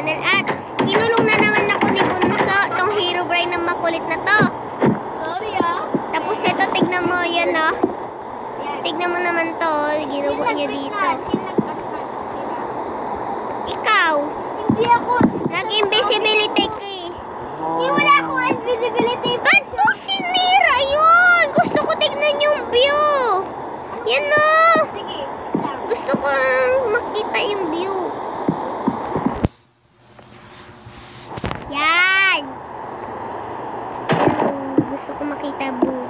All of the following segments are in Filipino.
channel at kinulong na naman ako ni Bunso, tong Herobrine na makulit na to. Sorry Tapos ito, tignan mo yan Tignan mo naman to, ginagawa niya dito. Ikaw, Hindi ako. nag-invisibility ka eh. Hindi wala akong invisibility. Ba't mo sinira yun? Gusto ko tignan yung view. Yan o. Sige. Gusto ko makita yung view. Yan. Gusto ko makita view.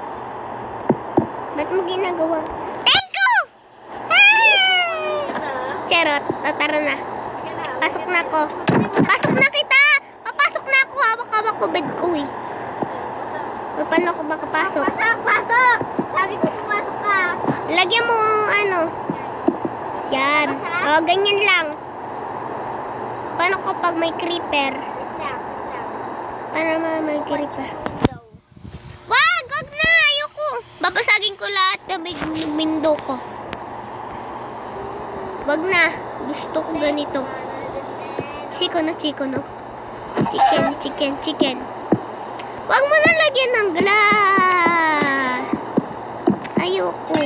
Ba't mo ginagawa? Thank you! Charot. Tara na. Pasok na ako. Pasok na kita! Papasok na ako. Hawak-hawak ko bed ko eh. Paano ako makapasok? Pasok! Sabi ko pumasok ka. Lagyan mo ano. Yan. O, ganyan lang. Paano kapag may creeper? Paano may creeper? Wag! Wag na! Ayoko! Babasagin ko lahat ng window ko. Wag na. Gusto ko ganito. Chicken. Wag mo na lagyan ng glass. Ayoko.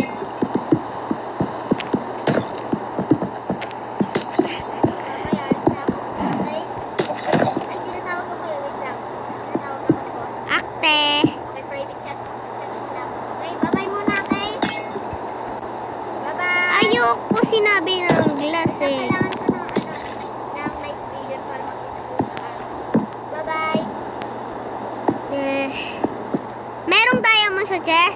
Akte. Ayoko sinabi ng glass eh. Merong diamond sa chest?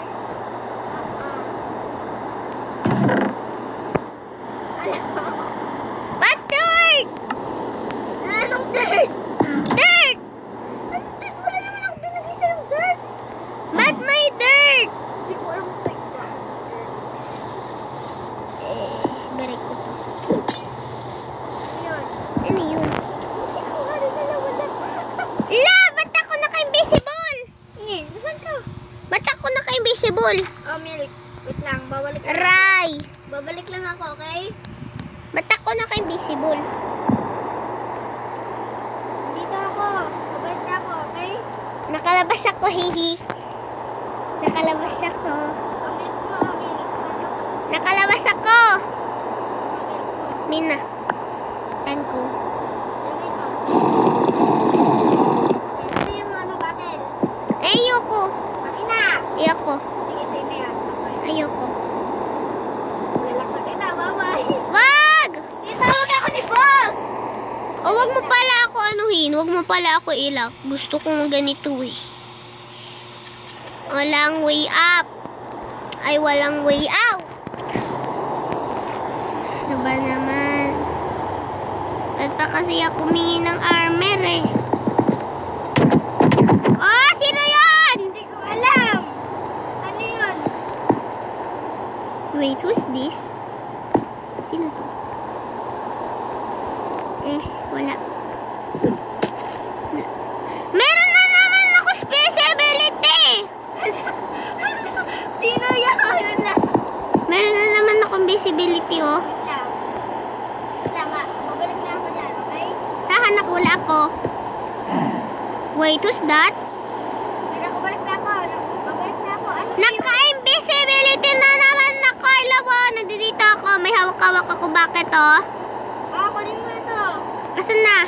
Ba't dirt? Anong dirt? Dirt! Anong dirt? Wala naman ako binagay sa'yong dirt. Ba't may dirt? Hindi ko alam sa'yo. Barik ko to. Yun. Ano yun? Hindi ako nga rin nalawala. La! Ba't ako naka-invisible? Nasaan ka? Ba't ako naka-invisible? Oh, Milk. Wait lang. Babalik lang. Aray! Babalik lang ako, okay? Ba't ako naka-invisible? Dito ako. Babalik na ako, okay? Nakalabas ako, hihi. Nakalabas ako. Oh, Milk mo, oh, Milk. Nakalabas ako! Mina. Tan ko. Ito yung ano battle. Ayoko. Akin na. Ayoko. Sige, sa'yo na yan. Ayoko. Lalak na kita. Bye-bye. Wag! Itawag ako ni boss. O, wag mo pala ako anuhin. Wag mo pala ako ilak. Gusto kong ganito eh. Walang way up. Ay, walang way out. Ano ba naman? Ba't pa kasi ako humingi ng armor eh? Oh, sino yun? Hindi ko alam. Ano yun? Wait, who's this? Sino to? Wala. Meron na naman ako speciality! Sino yan? Ano na? Meron na naman akong visibility, oh. Wait lang. Wait lang nga. Babalik na ako dyan, okay? Hahanap wala ako. Wait, who's that? Wait lang, babalik na ako. Babalik na ako. Ano yun? Naka-invisibility na naman ako. Ilaw, nandito ako. May hawak-hawak ako. Bakit, oh? Kunin mo ito. Asan na?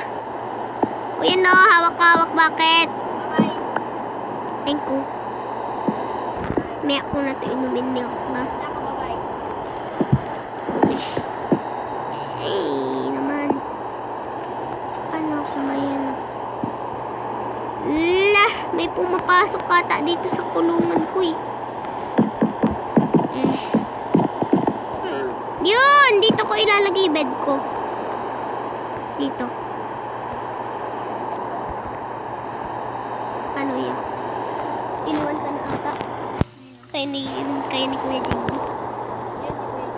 O, yan, oh. Hawak-hawak. Bakit? Bye-bye. Thank you. May ako na ito inumin milk na. Basta ako, bye-bye. Ay, naman. Paano ako ngayon? Lah, may pumapasok ata dito sa kulungan ko eh. Yun, dito ko ilalagay bed ko. Dito. Ano yun? Inuwan ka na ata. Kaya ni Kuya Jimmy. Yes, wait.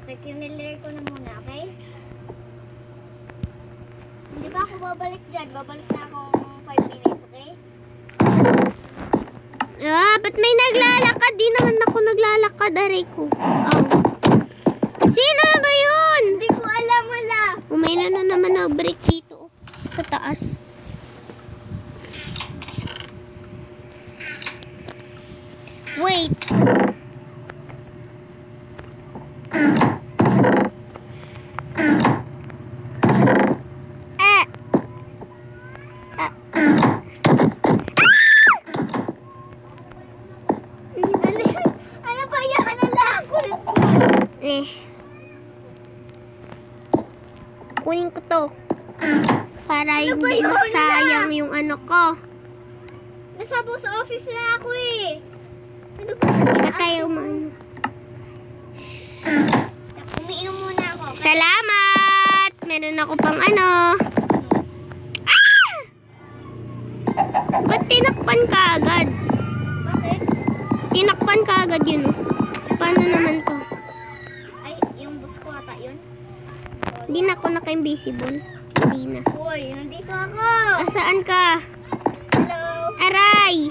Okay, kinilere ko na muna, okay? Hindi ba ako babalik dyan? Babalik na ako 5 minutes, okay? Ah, ba't may naglalakad? Di naman ako naglalakad, aray ko. Oh. Sino ba yun? Hindi ko alam, wala. Mayroon na naman na break dito. Sa taas. Wait. Ano ba yan? Ano lang? Kunin ko to. Para hindi masayang yung ano ko. Nasabo sa office na ako eh. Ano ba? Ba't tayo man? Umiinom muna ako. Salamat! Meron ako pang ano. Ah! Ba't tinakpan ka agad? Bakit? Tinakpan ka agad yun. Paano naman to? Ay, yung bus ko ata yun. Hindi na ako naka-invisible. Hindi na. Uy, nandito ako. Asaan ka? Hello. Aray!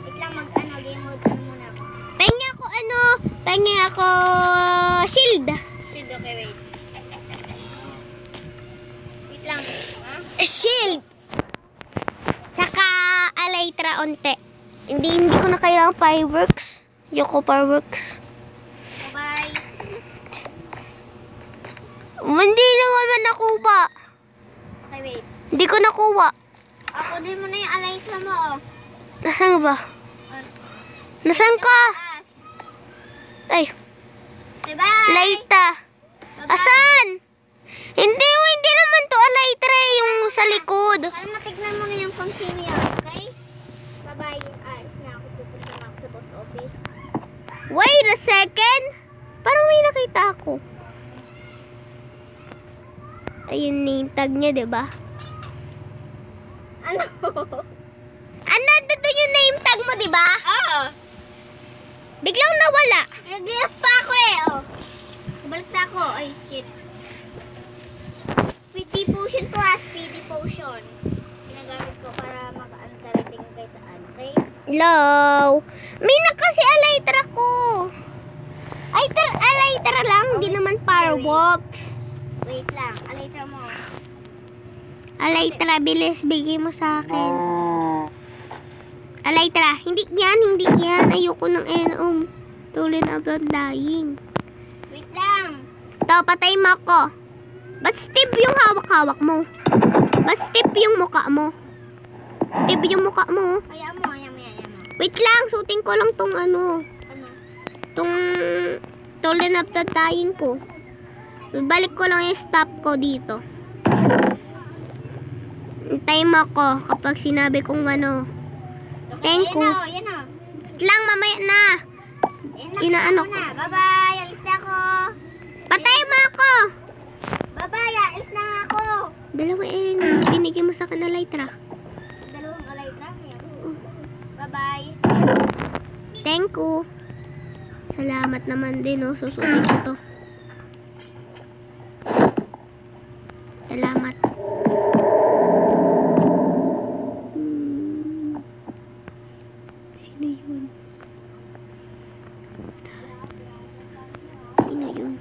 Wait lang, game mode muna ako. Pengi ako pengi ako shield. Shield, okay, wait. Wait lang. Ha? Shield! Tsaka Elytra onte. Hindi ko na kailangan fireworks. Yoko fireworks. Bye-bye. Hindi na naman nakuha. Okay, wait. Hindi ko nakuha. Ako din mo na yung Elytra mo, oh. Nasaan ba? Nasaan ka? Taas. Ay, Bye-bye. Elytra. Bye-bye. Asan? Hindi naman to Elytra yung sa likod. Para matignan mo na yung consumer, okay? Bye-bye. Alis na ako. Pupunta na ako sa boss office. Wait a second. Parang may nakita ako. Ayun name tag niya, 'di ba? Ano? Ano dito yung name tag mo, 'di ba? Oo. Biglang nawala. Nag-lift pa ako eh, oh. Balik na ako. Ay, shit. Speedy potion to, speedy potion. Ginagamit ko para maka-antarating kahit saan, okay? Hello. May na kasi Elytra ko. Elytra lang, hindi naman fireworks. Wait lang, Elytra mo. Elytra, bilis, bigay mo sa akin. Elytra, hindi yan. Ayoko ng tulad about dying. Wait lang. Ito, patay mo ako. Ba't stiff yung hawak-hawak mo? Ba't stiff yung mukha mo? Stiff yung mukha mo. Kaya mo. Wait lang, suting ko lang tong Ano? tong tulad about dying ko. Balik ko lang yung stop ko dito. Time ako kapag sinabi kong ano. Thank you. Yan o. Lang, mamaya na. Inaano ko. Bye-bye. Alis na ako. Patay mo ako. Bye-bye. Alis na nga ako. Dalawa binigay mo sa akin na Elytra. Dalawang Elytra. Bye-bye. Thank you. Salamat naman din, oh. Susutin ko to. Salamat. Sino yun? Sino yun?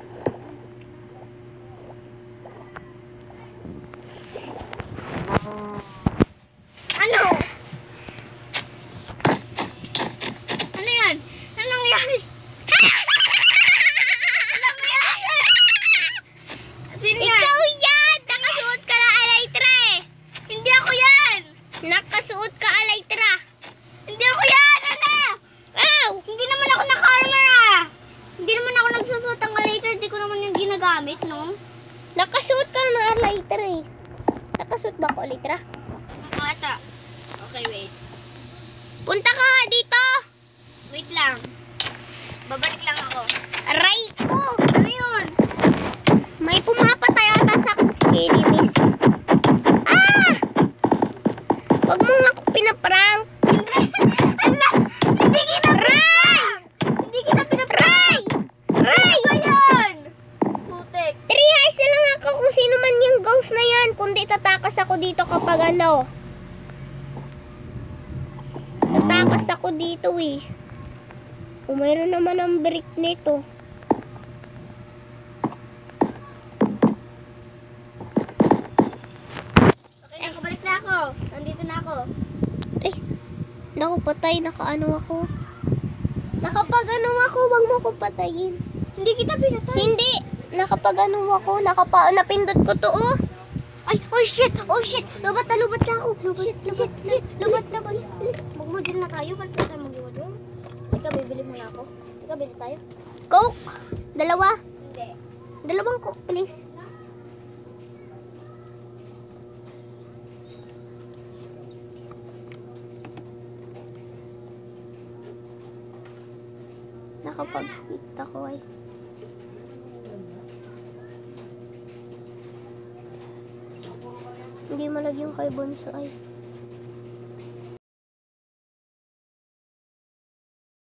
Ano? Ano yan? Ano nangyari? Sino yan? Ikaw yan! Nakasuot ka na Elytra eh! Hindi ako yan! Nakasuot ka Elytra! Hindi ako yan! Ano? Ow! Hindi naman ako naka-armor ah! Hindi naman ako nagsusot ang Elytra. Hindi ko naman yung ginagamit, no? Nakasuot ka na Elytra eh. Nakasuot ba ako Elytra? Ako ata. Okay, wait. Punta ka nga dito! Wait lang. Babalik lang ako. Aray ko! Ano yun? May pumapatay ata sa skinny miss. Ah! Huwag mo nga ako pinaprank. Ala! Hindi kita pinaprank! Hindi kita pinaprank! Ray! Ano ba yan? Putek. 3 hours na lang ako kung sino man yung ghost na yan. Kundi tatakas ako dito kapag ano. Tatakas ako dito eh. Kung mayroon naman ang brick nito. andito na ako. Ay, naku, patay. Nakaano ako. Nakapag-ano ako, wag mo ko patayin. Hindi kita pinatay. Hindi! Nakapag-ano ako, napindot ko to, oh. Ay, oh shit! Lubat na ako. Lubat. Mag-module na tayo. Ba't tayo mag-module? Ikaw, bibili mo na ako. Ikaw, bili tayo. Coke! Dalawa. Hindi. Dalawang Coke, please. Nakapag-quit ako ay. Hindi malagyan kay Bonso ay.